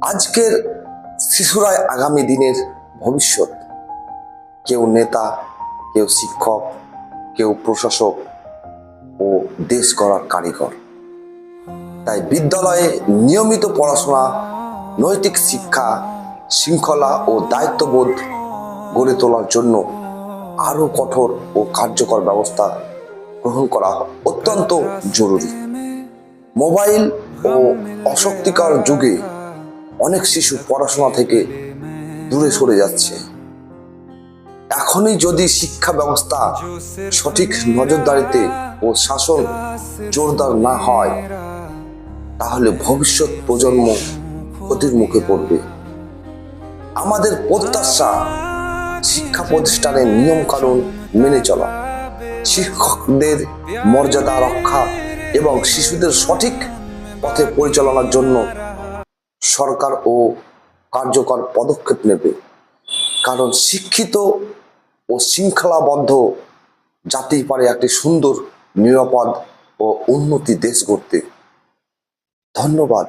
আজকের শিশুরাই আগামী দিনের ভবিষ্যৎ। কেউ নেতা, কেউ শিক্ষক, কেউ প্রশাসক ও দেশ গড়ার কারিগর। তাই বিদ্যালয়ে নিয়মিত পড়াশোনা, নৈতিক শিক্ষা, শৃঙ্খলা ও দায়িত্ববোধ গড়ে তোলার জন্য আরো কঠোর ও কার্যকর ব্যবস্থা গ্রহণ করা অত্যন্ত জরুরি। মোবাইল ও অশক্তিকর যুগে অনেক শিশু পড়াশোনা থেকে দূরে সরে যাচ্ছে। এখনই যদি শিক্ষা ব্যবস্থা সঠিক নজরদারিতে ও শাসন জোরদার না হয়, তাহলে ভবিষ্যৎ প্রজন্ম ক্ষতির মুখে পড়বে। আমাদের প্রত্যাশা শিক্ষা প্রতিষ্ঠানের নিয়ম কানুন মেনে চলা, শিক্ষকদের মর্যাদা রক্ষা এবং শিশুদের সঠিক পথে পরিচালনার জন্য সরকার ও কার্যকর পদক্ষেপ নেবে। কারণ শিক্ষিত ও শৃঙ্খলাবদ্ধ জাতি পারে একটি সুন্দর, নিরাপদ ও উন্নতি দেশ গড়তে। ধন্যবাদ।